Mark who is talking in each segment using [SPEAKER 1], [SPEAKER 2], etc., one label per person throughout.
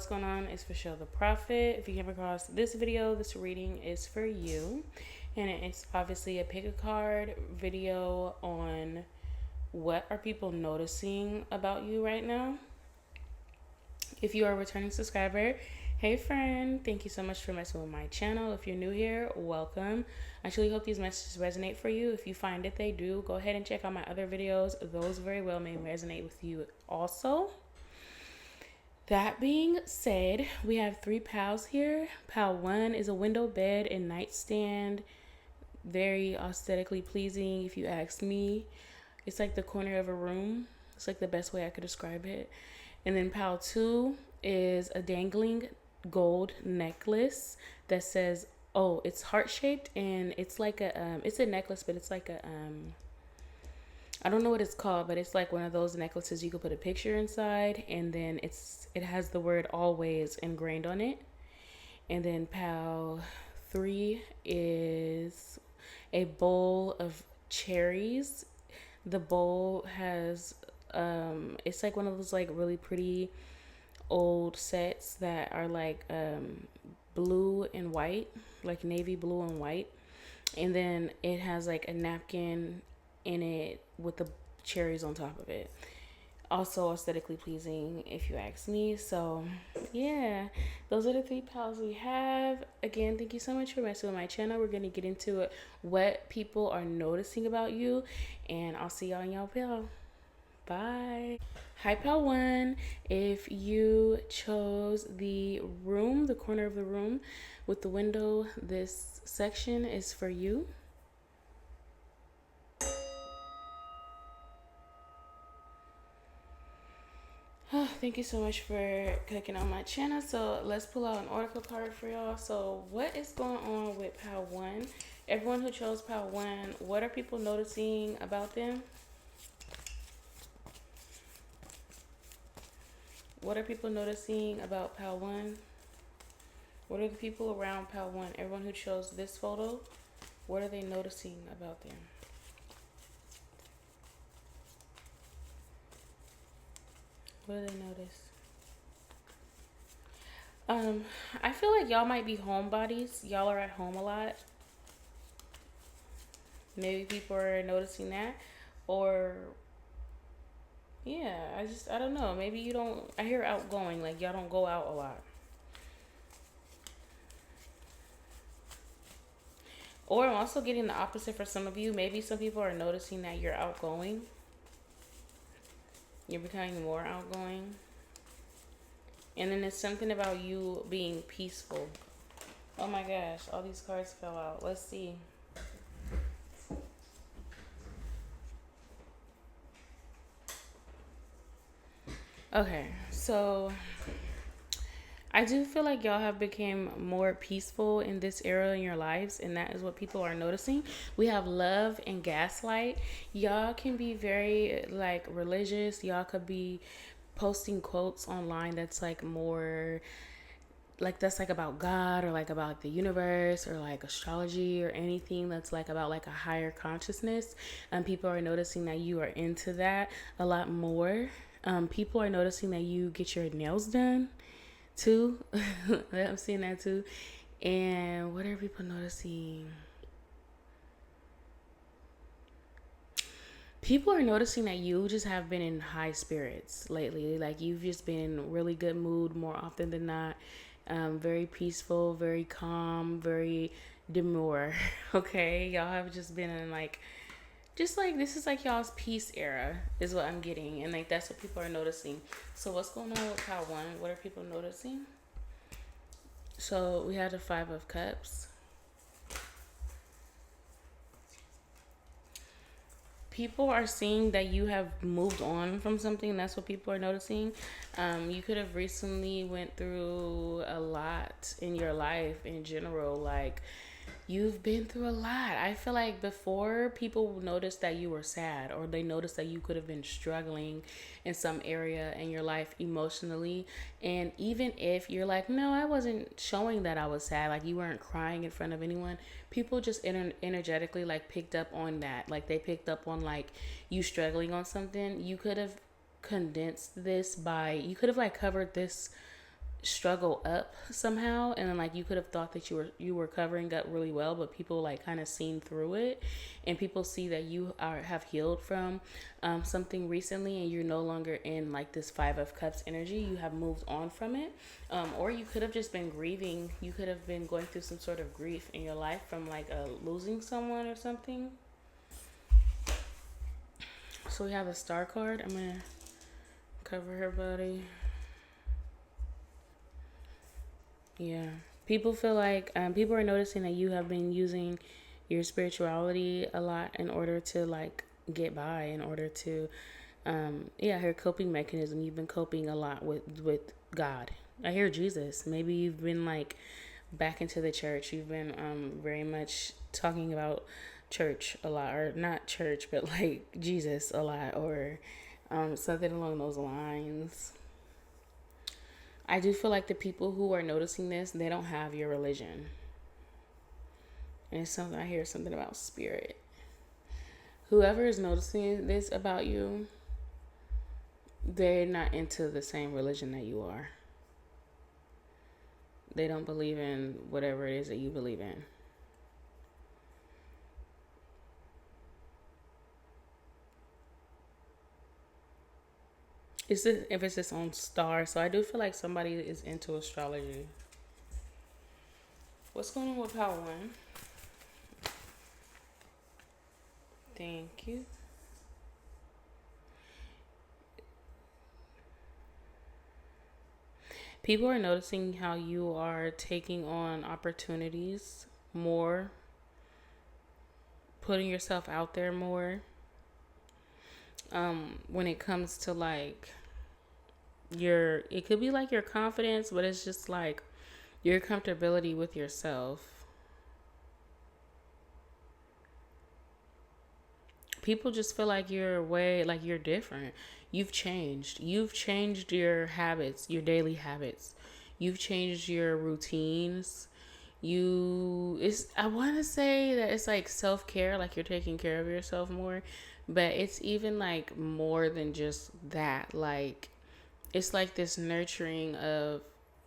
[SPEAKER 1] going on? It's Michelle the Prophet. If you came across this video, this reading is for you. And it's obviously a pick a card video on what are people noticing about you right now. If you are a returning subscriber, hey friend, thank you so much for messing with my channel. If you're new here, welcome. I truly hope these messages resonate for you. If you find that they do, go ahead and check out my other videos. Those very well may resonate with you also. That being said, we have 3 pals here. Pal 1 is a window bed and nightstand. Very aesthetically pleasing, if you ask me. It's like the corner of a room. It's like the best way I could describe it. And then pal 2 is a dangling gold necklace that says, oh, it's heart-shaped, and it's like a, it's a necklace, but it's like a, I don't know what it's called, but it's like one of those necklaces you could put a picture inside, and then it has the word always ingrained on it. And then pal 3 is a bowl of cherries. The bowl has it's like one of those like really pretty old sets that are like blue and white, like navy blue and white. And then it has like a napkin in it with the cherries on top of it. Also aesthetically pleasing, if you ask me. So yeah, those are the 3 pals we have. Again, thank you so much for messing with my channel. We're gonna get into it, what people are noticing about you, and I'll see y'all in y'all pal. Bye. Hi pal 1. If you chose the room, the corner of the room with the window, this section is for you. Oh, thank you so much for clicking on my channel. So let's pull out an oracle card for y'all. So what is going on with pal 1? Everyone who chose pal 1, what are people noticing about them? What are people noticing about pal 1? What are the people around pal 1? Everyone who chose this photo, what are they noticing about them? What do they notice? I feel like y'all might be homebodies. Y'all are at home a lot. Maybe people are noticing that. Or yeah, I don't know. Maybe you don't, I hear outgoing, like y'all don't go out a lot. Or I'm also getting the opposite for some of you. Maybe some people are noticing that you're outgoing. You're becoming more outgoing. And then there's something about you being peaceful. Oh my gosh, all these cards fell out. Let's see. Okay, so I do feel like y'all have become more peaceful in this era in your lives, and that is what people are noticing. We have love and gaslight. Y'all can be very like religious. Y'all could be posting quotes online that's like more like that's like about God or like about the universe or like astrology or anything that's like about like a higher consciousness. And people are noticing that you are into that a lot more. People are noticing that you get your nails done too. I'm seeing that too. And what are people noticing? People are noticing that you just have been in high spirits lately. Like you've just been in really good mood more often than not. Very peaceful, very calm, very demure. Okay, y'all have just been in like, just like this is like y'all's peace era is what I'm getting, and like that's what people are noticing. So what's going on with pal 1? What are people noticing? So we had the 5 of Cups. People are seeing that you have moved on from something. That's what people are noticing. You could have recently went through a lot in your life in general. Like you've been through a lot. I feel like before people noticed that you were sad, or they noticed that you could have been struggling in some area in your life emotionally. And even if you're like, no, I wasn't showing that I was sad, like you weren't crying in front of anyone, people just energetically like picked up on that. Like they picked up on like you struggling on something. You could have condensed this by, you could have like covered this struggle up somehow, and then like you could have thought that you were covering up really well, but people like kind of seen through it, and people see that you have healed from something recently, and you're no longer in like this Five of Cups energy. You have moved on from it, or you could have just been grieving. You could have been going through some sort of grief in your life from like losing someone or something. So we have a Star card. I'm gonna cover her body. Yeah. People feel like people are noticing that you have been using your spirituality a lot in order to like get by, in order to her coping mechanism. You've been coping a lot with God. I hear Jesus. Maybe you've been like back into the church. You've been very much talking about church a lot, or not church, but like Jesus a lot, or something along those lines. I do feel like the people who are noticing this, they don't have your religion. And it's something I hear something about spirit. Whoever is noticing this about you, they're not into the same religion that you are. They don't believe in whatever it is that you believe in. It's this emphasis on stars. So I do feel like somebody is into astrology. What's going on with Power One? Thank you. People are noticing how you are taking on opportunities more, putting yourself out there more. When it comes to like it could be like your confidence, but it's just like your comfortability with yourself. People just feel like you're different. You've changed. You've changed your habits, your daily habits. You've changed your routines. I want to say that it's like self-care, like you're taking care of yourself more, but it's even like more than just that. Like it's like this nurturing of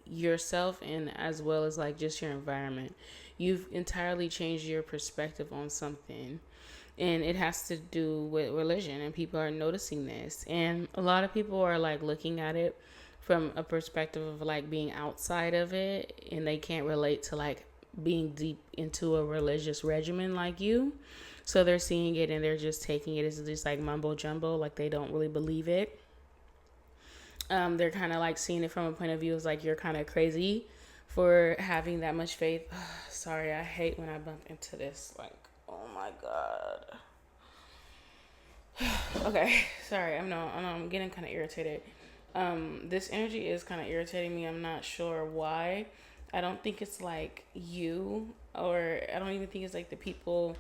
[SPEAKER 1] yourself, and as well as like just your environment. You've entirely changed your perspective on something, and it has to do with religion, and people are noticing this, and a lot of people are like looking at it from a perspective of like being outside of it, and they can't relate to like being deep into a religious regimen like you. So they're seeing it and they're just taking it as just like mumbo jumbo, like they don't really believe it. They're kind of like seeing it from a point of view as like you're kind of crazy for having that much faith. Sorry, I hate when I bump into this. Like, oh my god. Okay, sorry. I'm getting kind of irritated. This energy is kind of irritating me. I'm not sure why. I don't think it's like you, or I don't even think it's like the people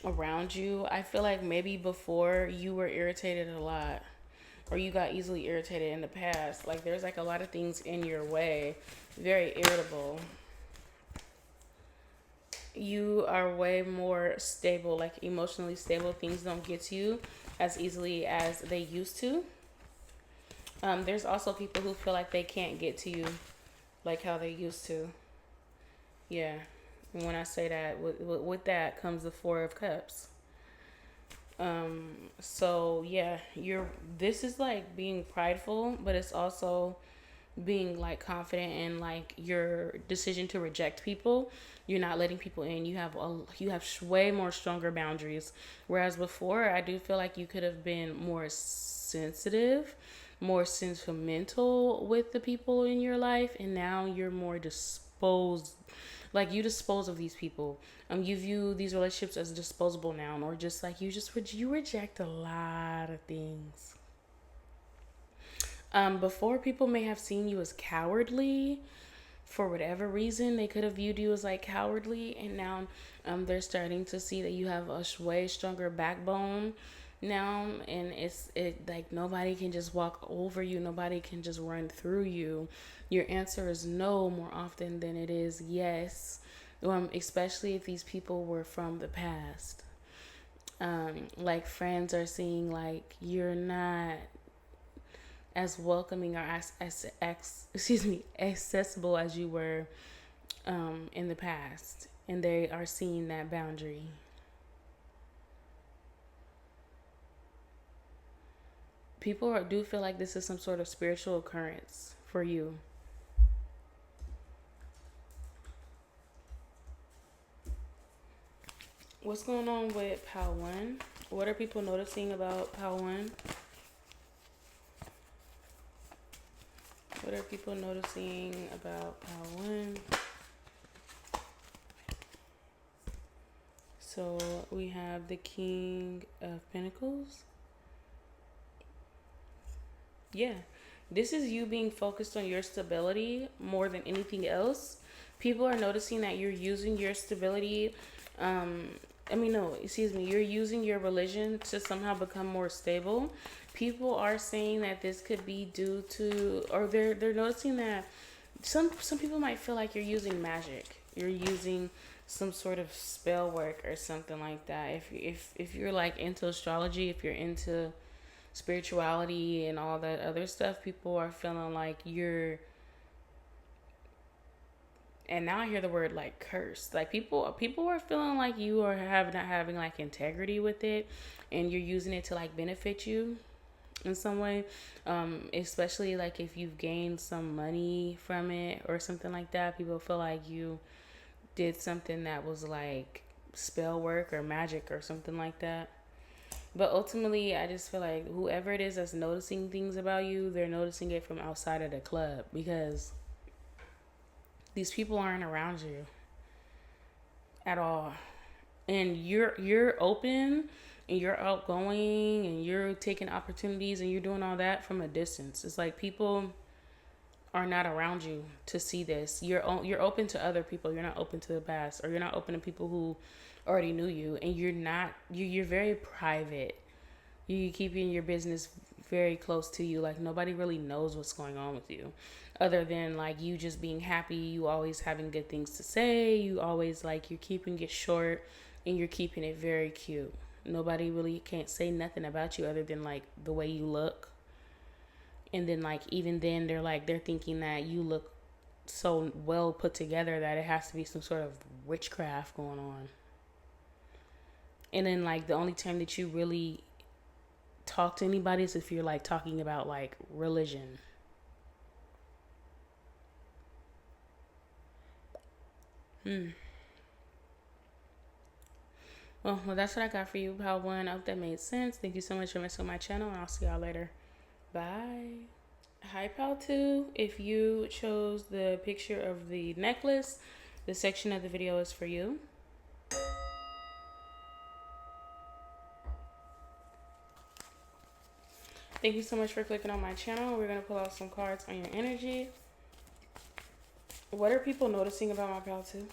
[SPEAKER 1] around you. I feel like maybe before you were irritated a lot, or you got easily irritated in the past. Like there's like a lot of things in your way, very irritable. You are way more stable, like emotionally stable. Things don't get to you as easily as they used to. There's also people who feel like they can't get to you like how they used to. Yeah. And when I say that, with that comes the Four of Cups. So yeah, this is like being prideful, but it's also being like confident in like your decision to reject people. You're not letting people in. You have way more stronger boundaries, whereas before I do feel like you could have been more sensitive, more sentimental with the people in your life, and now you're more disposed. Like you dispose of these people. You view these relationships as disposable now, or just like you reject a lot of things. Before, people may have seen you as cowardly. For whatever reason, they could have viewed you as like cowardly, and now they're starting to see that you have a way stronger backbone now, and it like nobody can just walk over you, nobody can just run through you. Your answer is no more often than it is yes, especially if these people were from the past. Like friends are seeing like you're not as welcoming or excuse me, accessible as you were in the past, and they are seeing that boundary. Do feel like this is some sort of spiritual occurrence for you. What's going on with Pal 1? What are people noticing about Pal 1? What are people noticing about Pal 1? So we have the King of Pentacles. Yeah. This is you being focused on your stability more than anything else. People are noticing that you're using your stability. You're using your religion to somehow become more stable. People are saying that this could be due to, or they're noticing that some people might feel like you're using magic. You're using some sort of spell work or something like that. If you're like into astrology, if you're into spirituality and all that other stuff, people are feeling like you're, and now I hear the word like cursed. Like people are feeling like you are not having like integrity with it, and you're using it to like benefit you in some way. Especially like if you've gained some money from it or something like that. People feel like you did something that was like spell work or magic or something like that. But ultimately, I just feel like whoever it is that's noticing things about you, they're noticing it from outside of the club, because these people aren't around you at all. And you're open and you're outgoing and you're taking opportunities and you're doing all that from a distance. It's like people are not around you to see this. You're open to other people. You're not open to the past, or you're not open to people who already knew you, and you're very private. You keeping your business very close to you. Like nobody really knows what's going on with you, other than like you just being happy. You always having good things to say. You always like, you're keeping it short and you're keeping it very cute. Nobody really can't say nothing about you other than like the way you look. And then like even then they're thinking that you look so well put together that it has to be some sort of witchcraft going on. And then like the only time that you really talk to anybody is if you're like talking about like religion. Well, that's what I got for you, Pal 1. I hope that made sense. Thank you so much for messing with my channel, and I'll see y'all later. Bye. Hi, Pal 2. If you chose the picture of the necklace, this section of the video is for you. Thank you so much for clicking on my channel. We're going to pull out some cards on your energy. What are people noticing about my Pal 2?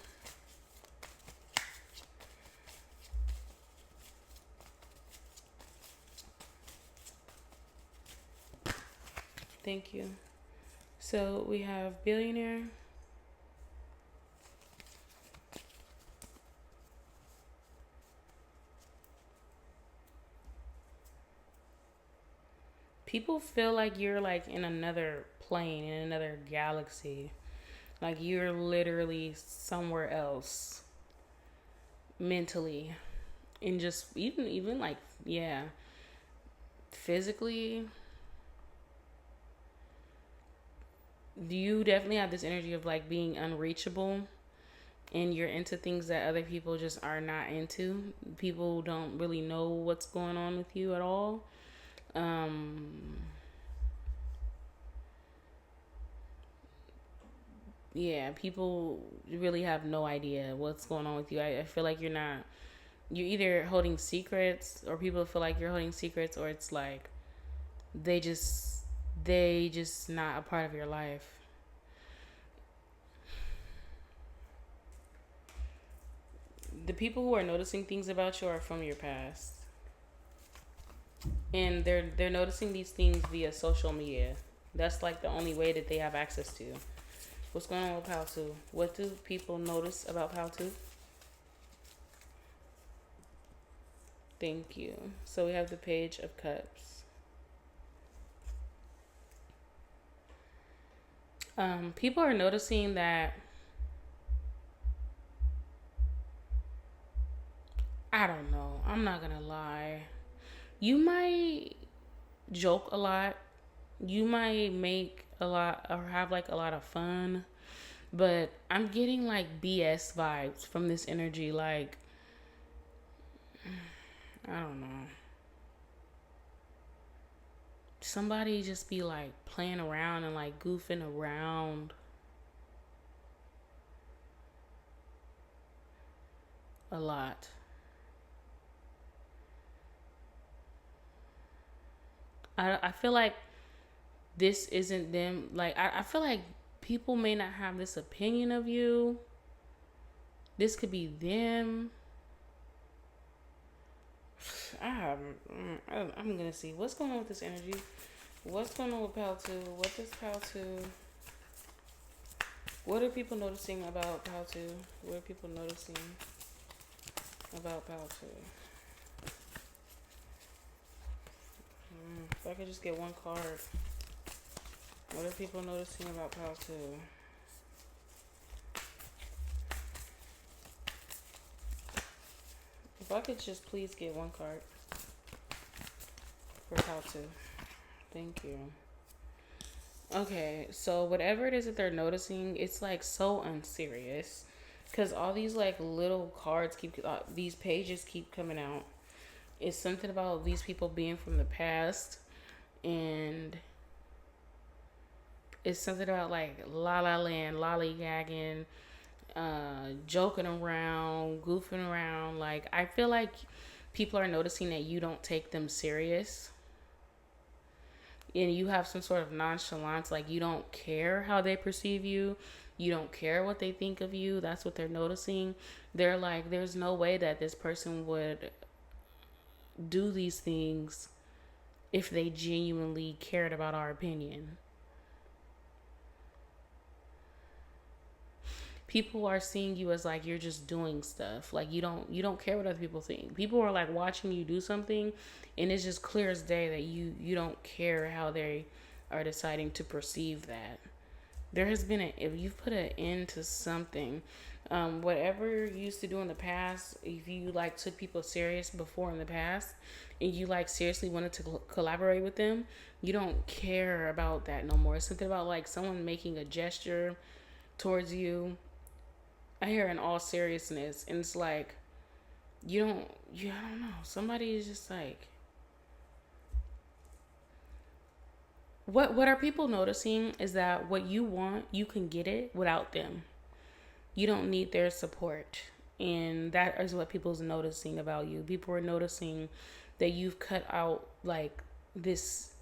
[SPEAKER 1] Thank you. So we have billionaire. People feel like you're like in another plane, in another galaxy. Like you're literally somewhere else mentally. And just even like, yeah, physically, you definitely have this energy of like being unreachable, and you're into things that other people just are not into. People don't really know what's going on with you at all. Yeah, people really have no idea what's going on with you. I feel like you're either holding secrets, or people feel like you're holding secrets, or it's like they just not a part of your life. The people who are noticing things about you are from your past, and they're noticing these things via social media. That's like the only way that they have access to. What's going on with Pal 2? What do people notice about Pal 2? Thank you. So we have the Page of Cups. People are noticing that, I don't know, I'm not gonna lie. You might joke a lot. You might make a lot or have like a lot of fun, but I'm getting like BS vibes from this energy. Like, I don't know. Somebody just be like playing around and like goofing around a lot. I feel like this isn't them. Like, I feel like people may not have this opinion of you. This could be them. I'm gonna see what's going on with this energy. What's going on with Pal 2? What does Pal 2? What are people noticing about Pal 2? What are people noticing about Pal 2? If I could just get one card. What are people noticing about Pal 2? If I could just please get one card for Pal 2. Thank you. Okay, so whatever it is that they're noticing, it's like so unserious. Because all these like little cards these pages keep coming out. It's something about these people being from the past, and it's something about like la la land, lollygagging, joking around, goofing around. Like, I feel like people are noticing that you don't take them serious, and you have some sort of nonchalance. Like, you don't care how they perceive you. You don't care what they think of you. That's what they're noticing. They're like, there's no way that this person would do these things if they genuinely cared about our opinion. People are seeing you as like you're just doing stuff. Like, you don't care what other people think. People are like watching you do something, and it's just clear as day that you don't care how they are deciding to perceive that. There has been if you've put an end to something, whatever you used to do in the past, if you like took people serious before in the past, and you like seriously wanted to collaborate with them, you don't care about that no more. It's something about like someone making a gesture towards you. I hear in all seriousness, and it's like I don't know. Somebody is just like, what are people noticing is that what you want, you can get it without them. You don't need their support. And that is what people's noticing about you. People are noticing that you've cut out like this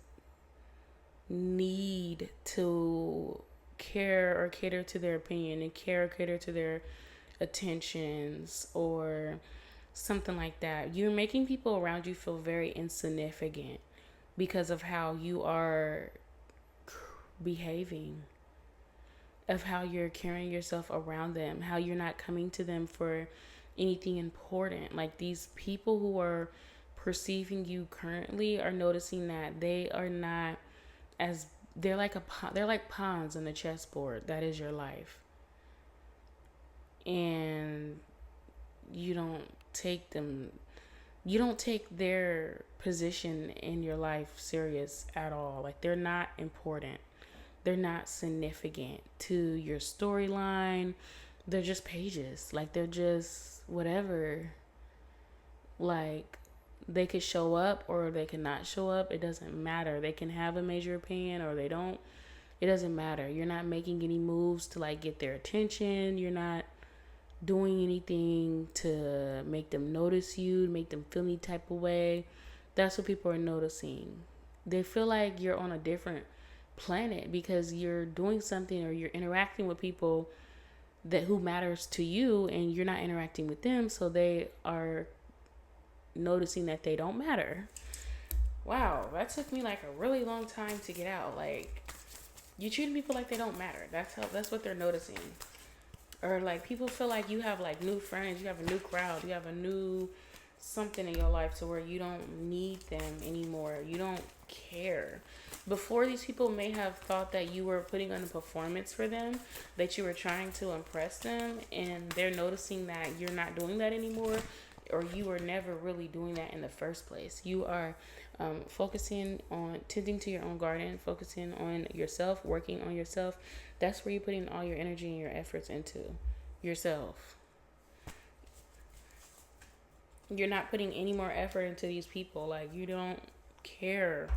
[SPEAKER 1] need to care or cater to their opinion, and care or cater to their attentions or something like that. You're making people around you feel very insignificant because of how you are behaving, of how you're carrying yourself around them, how you're not coming to them for anything important. Like, these people who are perceiving you currently are noticing that they are not as they're like pawns on the chessboard that is your life, and you don't take them you don't take their position in your life serious at all. Like, they're not important. They're not significant to your storyline. They're just pages. Like, they're just whatever. Like, they could show up or they could not show up. It doesn't matter. They can have a major opinion or they don't. It doesn't matter. You're not making any moves to like get their attention. You're not doing anything to make them notice you, make them feel any type of way. That's what people are noticing. They feel like you're on a different planet because you're doing something or you're interacting with people that who matters to you, and you're not interacting with them, so they are noticing that they don't matter. Wow, that took me like a really long time to get out. Like, you treat people like they don't matter. That's what they're noticing. Or like, people feel like you have like new friends, you have a new crowd, you have a new something in your life to where you don't need them anymore. You don't care. Before, these people may have thought that you were putting on a performance for them, that you were trying to impress them, and they're noticing that you're not doing that anymore, or you were never really doing that in the first place. You are focusing on tending to your own garden, focusing on yourself, working on yourself. That's where you're putting all your energy and your efforts into yourself. You're not putting any more effort into these people. Like, you don't care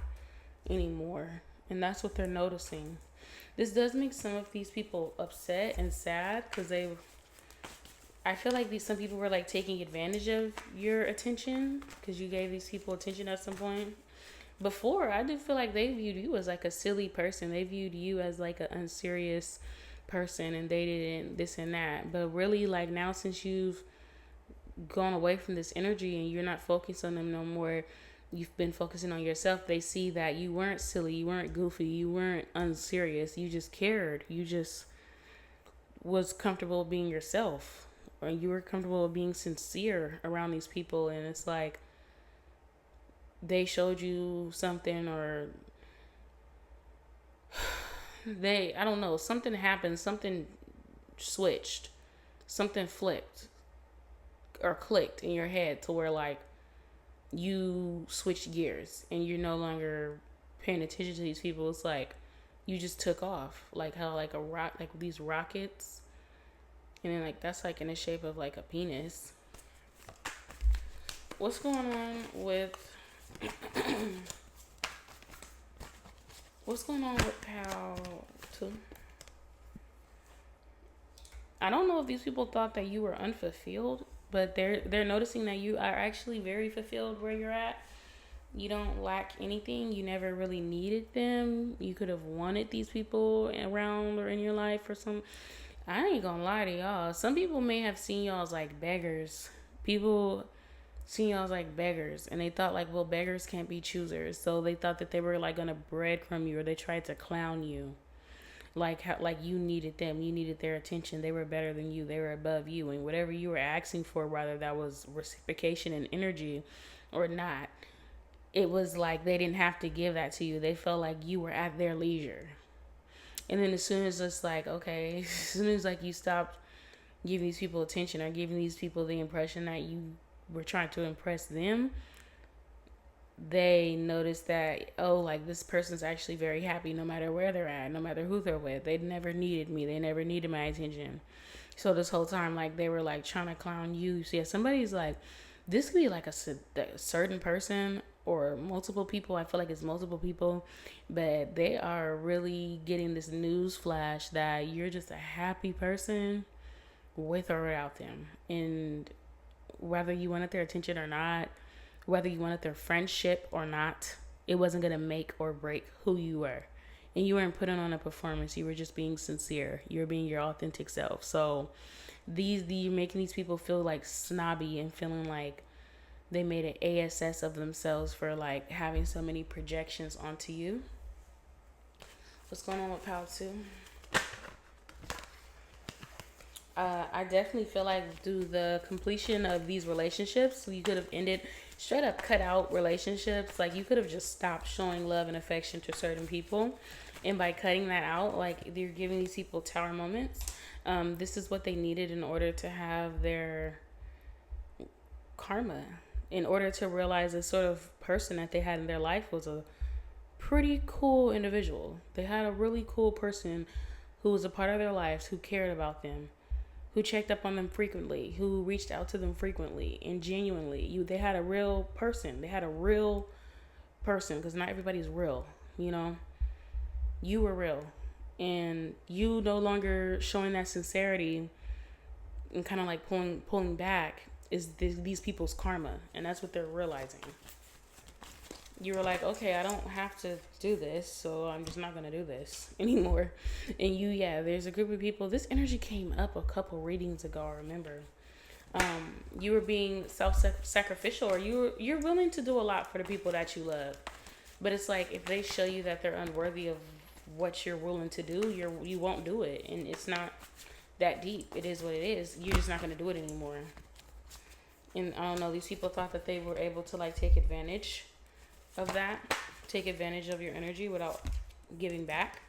[SPEAKER 1] anymore. And that's what they're noticing. This does make some of these people upset and sad because I feel like some people were like taking advantage of your attention because you gave these people attention at some point. Before, I did feel like they viewed you as like a silly person. They viewed you as like an unserious person, and they didn't this and that. But really, like, now, since you've gone away from this energy and you're not focused on them no more, you've been focusing on yourself, they see that you weren't silly, you weren't goofy, you weren't unserious, you just cared, you just was comfortable being yourself, or you were comfortable being sincere around these people. And it's like they showed you something, or I don't know, something happened, something switched, something flipped or clicked in your head to where like you switched gears and you're no longer paying attention to these people. It's like you just took off, like how like a rock, like these rockets, and then like that's like in the shape of like a penis. What's going on with what's going on with Pal 2? I don't know if these people thought that you were unfulfilled, but they're noticing that you are actually very fulfilled where you're at. You don't lack anything. You never really needed them. You could have wanted these people around or in your life or some. I ain't gonna lie to y'all. Some people may have seen y'all as like beggars. People seen y'all as like beggars, and they thought like, well, beggars can't be choosers. So they thought that they were like gonna breadcrumb you, or they tried to clown you. Like how, like you needed them, you needed their attention. They were better than you, they were above you, and whatever you were asking for, whether that was reciprocation and energy or not, it was like they didn't have to give that to you. They felt like you were at their leisure. And then as soon as it's like, okay, as soon as like you stopped giving these people attention or giving these people the impression that you were trying to impress them, they noticed that, oh, like this person's actually very happy no matter where they're at, no matter who they're with. They never needed me. They never needed my attention. So this whole time, like, they were like trying to clown you. So yeah, somebody's like, this could be like a certain person or multiple people. I feel like it's multiple people, but they are really getting this news flash that you're just a happy person with or without them. And whether you wanted their attention or not, whether you wanted their friendship or not, it wasn't going to make or break who you were. And you weren't putting on a performance. You were just being sincere. You were being your authentic self. So you're making these people feel like snobby and feeling like they made an ASS of themselves for like having so many projections onto you. What's going on with Pal 2? I definitely feel like through the completion of these relationships, you could have ended straight up cut out relationships. Like you could have just stopped showing love and affection to certain people. And by cutting that out, like you're giving these people tower moments. This is what they needed in order to have their karma, in order to realize the sort of person that they had in their life was a pretty cool individual. They had a really cool person who was a part of their lives, who cared about them, who checked up on them frequently, who reached out to them frequently and genuinely. They had a real person. They had a real person, because not everybody's real, you know. You were real, and you no longer showing that sincerity and kind of like pulling back is these people's karma, and that's what they're realizing. You were like, okay, I don't have to do this, so I'm just not going to do this anymore. And there's a group of people. This energy came up a couple readings ago, I remember. You were being self-sacrificial, or you're willing to do a lot for the people that you love. But it's like, if they show you that they're unworthy of what you're willing to do, you won't do it. And it's not that deep. It is what it is. You're just not going to do it anymore. And I don't know, these people thought that they were able to like take advantage of that, take advantage of your energy without giving back.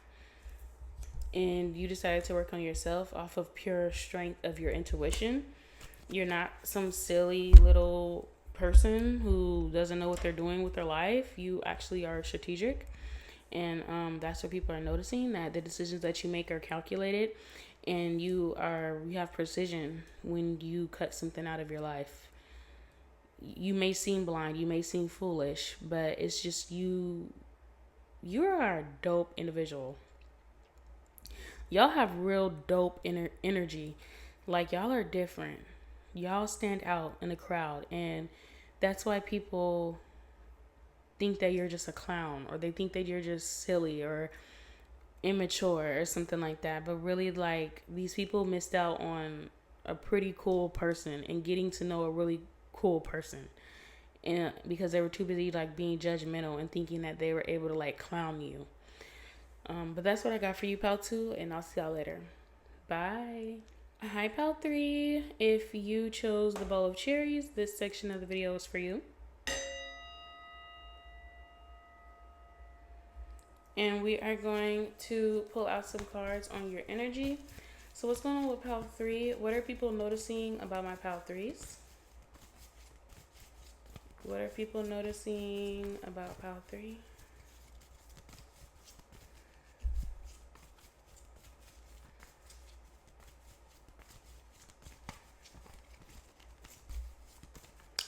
[SPEAKER 1] And you decided to work on yourself off of pure strength of your intuition. You're not some silly little person who doesn't know what they're doing with their life. You actually are strategic. And that's what people are noticing, that the decisions that you make are calculated, and you have precision when you cut something out of your life. You may seem blind, you may seem foolish, but it's just you're a dope individual. Y'all have real dope energy. Like, y'all are different. Y'all stand out in the crowd, and that's why people think that you're just a clown, or they think that you're just silly or immature or something like that. But really, like, these people missed out on a pretty cool person and getting to know a really cool person, and because they were too busy like being judgmental and thinking that they were able to like clown you. But that's what I got for you, pal 2, and I'll see y'all later. Bye. Hi, pal 3. If you chose the bowl of cherries, this section of the video is for you. And we are going to pull out some cards on your energy. So what's going on with pal 3? What are people noticing about my pal 3s? What are people noticing about pal 3?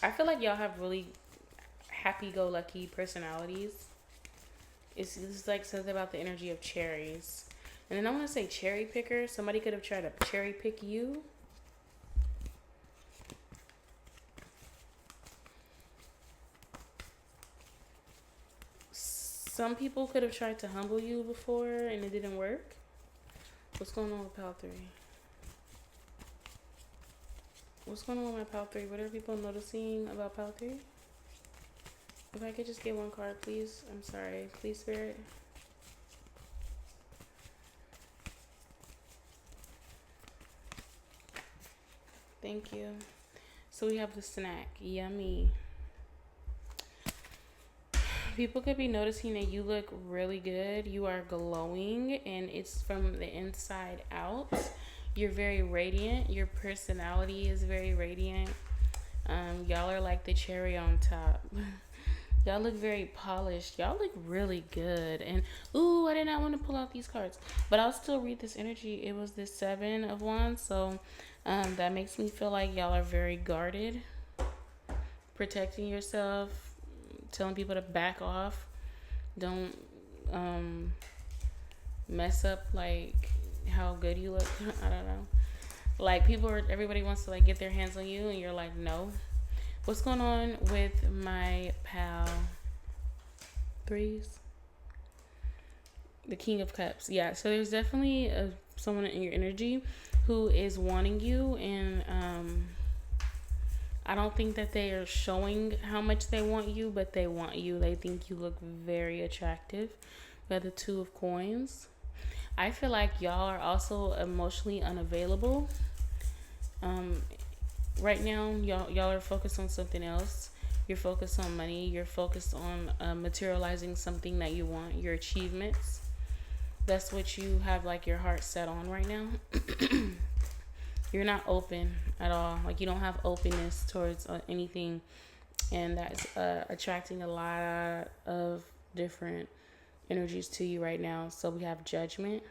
[SPEAKER 1] I feel like y'all have really happy-go-lucky personalities. It's like something about the energy of cherries. And then I want to say cherry picker. Somebody could have tried to cherry pick you. Some people could have tried to humble you before and it didn't work. What's going on with pal 3? What's going on with my pal 3? What are people noticing about pal 3? If I could just get one card, please. I'm sorry. Please, Spirit. Thank you. So we have the snack. Yummy. People could be noticing that you look really good. You are glowing, and it's from the inside out. You're very radiant. Your personality is very radiant. Y'all are like the cherry on top. Y'all look very polished. Y'all look really good. And, ooh, I did not want to pull out these cards. But I'll still read this energy. It was the 7 of Wands. So that makes me feel like y'all are very guarded. Protecting yourself. Telling people to back off. Don't mess up, like, how good you look. I don't know. Like, everybody wants to, like, get their hands on you. And you're like, no. What's going on with my pal 3s? The King of Cups. Yeah, so there's definitely someone in your energy who is wanting you, and I don't think that they are showing how much they want you, but they want you. They think you look very attractive. We have the 2 of Coins. I feel like y'all are also emotionally unavailable. Right now, y'all are focused on something else. You're focused on money. You're focused on materializing something that you want, your achievements. That's what you have, like, your heart set on right now. You're not open at all. Like, you don't have openness towards anything. And that's attracting a lot of different energies to you right now. So we have Judgment.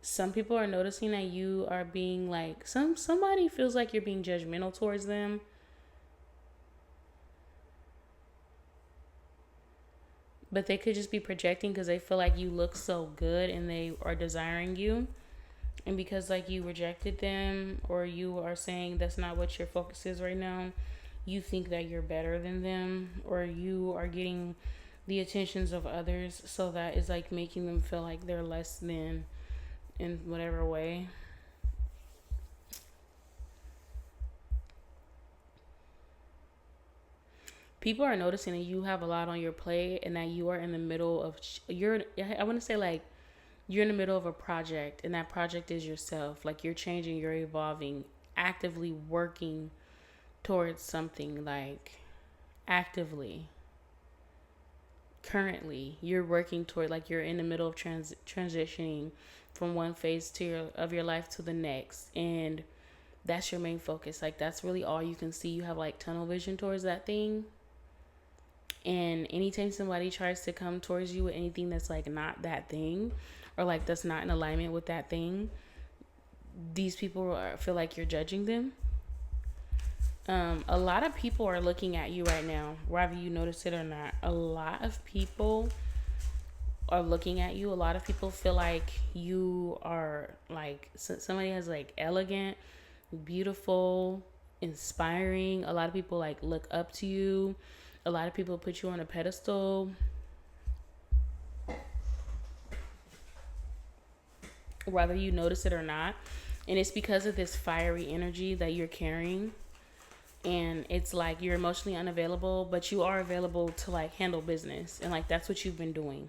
[SPEAKER 1] Some people are noticing that you are being like, somebody feels like you're being judgmental towards them. But they could just be projecting because they feel like you look so good and they are desiring you. And because, like, you rejected them, or you are saying that's not what your focus is right now, you think that you're better than them, or you are getting the attentions of others. So that is, like, making them feel like they're less than in whatever way. People are noticing that you have a lot on your plate and that you are in the middle of I want to say, like, you're in the middle of a project, and that project is yourself. Like, you're changing, you're evolving, actively working towards something, like actively. Currently, you're working toward, like, you're in the middle of transitioning from one phase of your life to the next, and that's your main focus. Like, that's really all you can see. You have like tunnel vision towards that thing. And anytime somebody tries to come towards you with anything that's like not that thing, or like that's not in alignment with that thing, these people feel like you're judging them. A lot of people are looking at you right now, whether you notice it or not. A lot of people are looking at you. A lot of people feel like you are like somebody has like elegant, beautiful, inspiring. A lot of people like look up to you. A lot of people put you on a pedestal. Whether you notice it or not. And it's because of this fiery energy that you're carrying. And it's like you're emotionally unavailable, but you are available to like handle business. And like that's what you've been doing.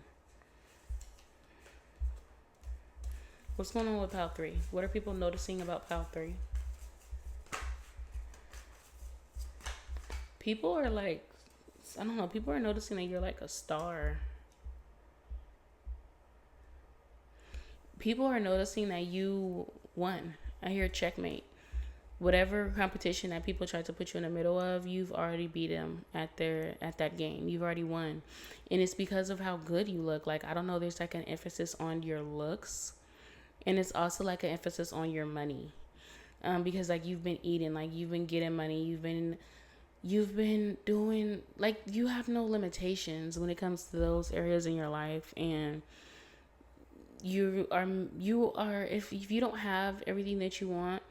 [SPEAKER 1] What's going on with Pile 3? What are people noticing about Pile 3? People are like, I don't know, people are noticing that you're like a star. People are noticing that you won. I hear checkmate. Whatever competition that people try to put you in the middle of, you've already beat them at that game. You've already won. And it's because of how good you look. Like, I don't know, there's like an emphasis on your looks. And it's also like an emphasis on your money. Because like you've been eating, like you've been getting money, you've been doing, like, you have no limitations when it comes to those areas in your life. And you are if you don't have everything that you want,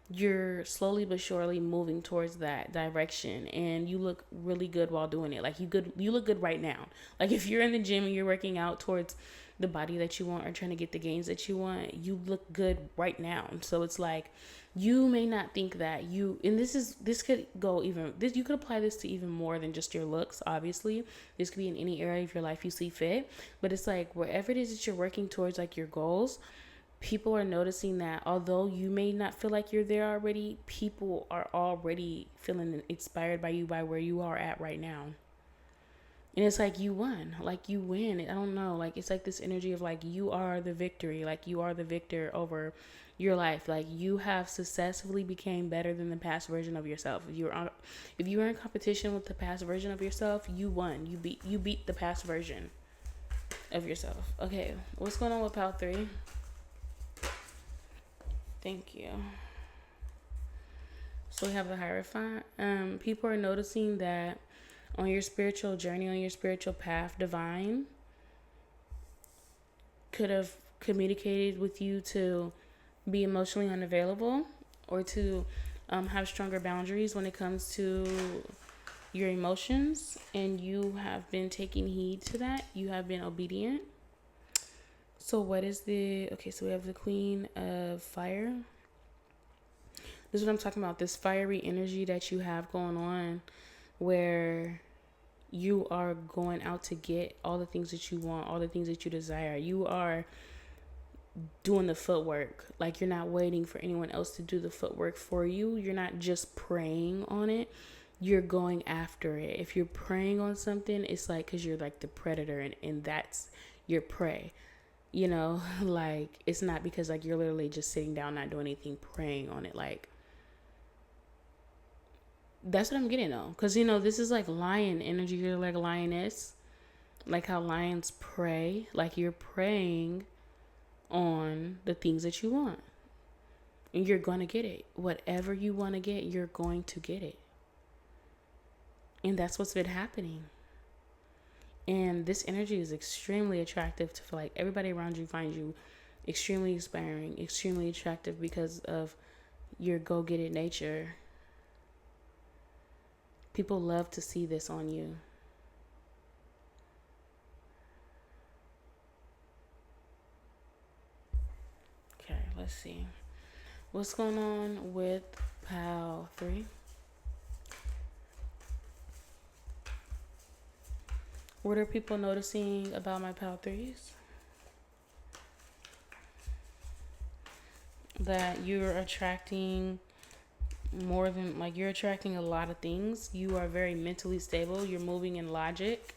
[SPEAKER 1] you're slowly but surely moving towards that direction, and you look really good while doing it. Like, you look good right now. Like, if you're in the gym and you're working out towards the body that you want or trying to get the gains that you want, you look good right now. So it's like, you may not think that and this could go even this, you could apply this to even more than just your looks. Obviously, this could be in any area of your life you see fit, but it's like wherever it is that you're working towards, like your goals, people are noticing that although you may not feel like you're there already, people are already feeling inspired by you, by where you are at right now. And it's like you won, like you win. I don't know, like it's like this energy of like you are the victory, like you are the victor over your life. Like you have successfully became better than the past version of yourself. If you were in competition with the past version of yourself, you won. You beat the past version of yourself. Okay, what's going on with Pal 3? Thank you. So we have the Hierophant. People are noticing that on your spiritual journey, on your spiritual path, divine could have communicated with you to be emotionally unavailable, or to have stronger boundaries when it comes to your emotions, and you have been taking heed to that. You have been obedient. So what is so we have the Queen of Fire. This is what I'm talking about, this fiery energy that you have going on, where you are going out to get all the things that you want, all the things that you desire. You are doing the footwork. Like, you're not waiting for anyone else to do the footwork for you. You're not just praying on it. You're going after it. If you're praying on something, it's like because you're like the predator, and that's your prey. You know, like, it's not because like you're literally just sitting down, not doing anything, praying on it. Like, that's what I'm getting though. Because, you know, this is like lion energy. You're like a lioness. Like how lions pray. Like, you're praying on the things that you want. And you're going to get it. Whatever you want to get, you're going to get it. And that's what's been happening. And this energy is extremely attractive to feel like everybody around you finds you extremely inspiring, extremely attractive because of your go-get-it nature. People love to see this on you. Okay, let's see. What's going on with Pal 3? What are people noticing about my Pal 3s? that you're attracting more than, like, you're attracting a lot of things. You are very mentally stable. You're moving in logic.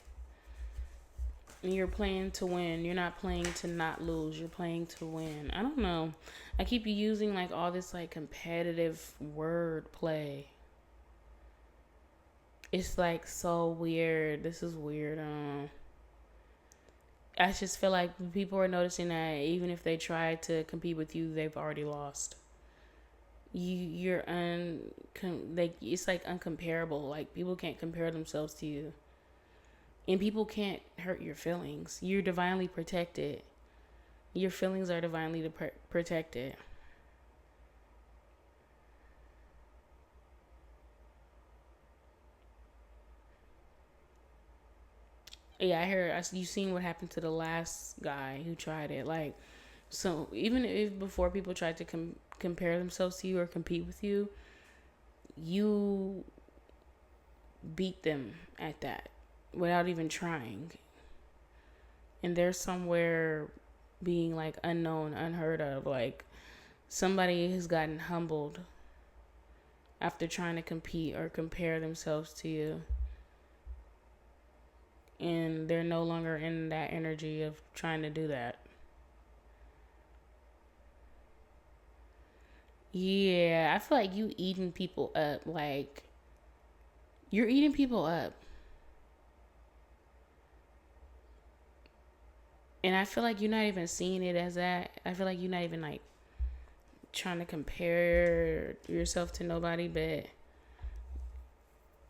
[SPEAKER 1] And you're playing to win. You're not playing to not lose. You're playing to win. I don't know. I keep using like all this like competitive word play. It's like so weird. This is weird. I just feel like people are noticing that even if they try to compete with you, they've already lost. You're like, it's like uncomparable. Like, people can't compare themselves to you. And people can't hurt your feelings. You're divinely protected. Your feelings are divinely protected. Yeah, I heard. You seen what happened to the last guy who tried it. Like, so even if before people tried to compare themselves to you or compete with you, you beat them at that without even trying. And they're somewhere being like unknown, unheard of. Like, somebody has gotten humbled after trying to compete or compare themselves to you. And they're no longer in that energy of trying to do that. Yeah, I feel like you eating people up. Like, you're eating people up. And I feel like you're not even seeing it as that. I feel like you're not even like trying to compare yourself to nobody, but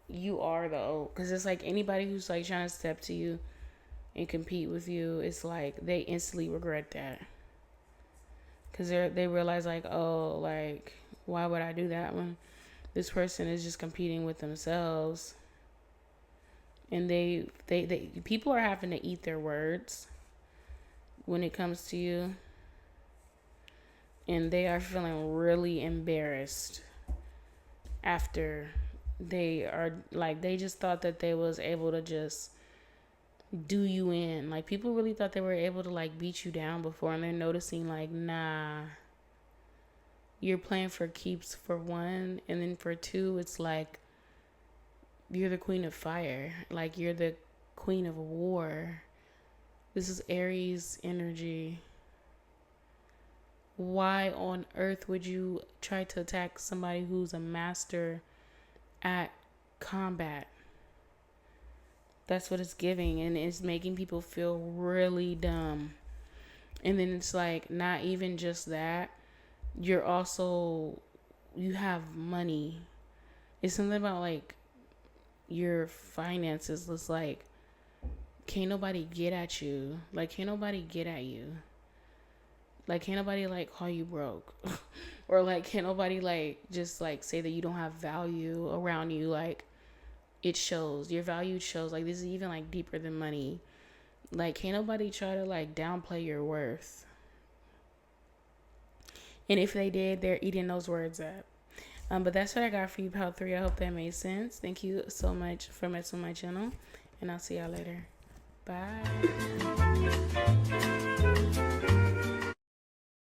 [SPEAKER 1] you are, though. Because it's like anybody who's like trying to step to you and compete with you, it's like they instantly regret that. Because they realize like, oh, like, why would I do that when this person is just competing with themselves? And they people are having to eat their words when it comes to you. And they are feeling really embarrassed after they are like, they just thought that they was able to just do you in. Like, people really thought they were able to like beat you down before, and they're noticing like, nah, you're playing for keeps, for one. And then for two, it's like, you're the queen of fire. Like, you're the queen of war. This is Aries energy. Why on earth would you try to attack somebody who's a master at combat? That's what it's giving, and it's making people feel really dumb. And then it's like, not even just that, you have money. It's something about like your finances. It's like, can't nobody get at you. Like, can't nobody get at you. Like, can't nobody like call you broke. Or like, can't nobody like just like say that you don't have value around you. Like, it shows. Your value shows. Like, this is even like deeper than money. Like, can't nobody try to like downplay your worth. And if they did, they're eating those words up. But that's what I got for you, Pal 3. I hope that made sense. Thank you so much for messing with my channel. And I'll see y'all later. Bye.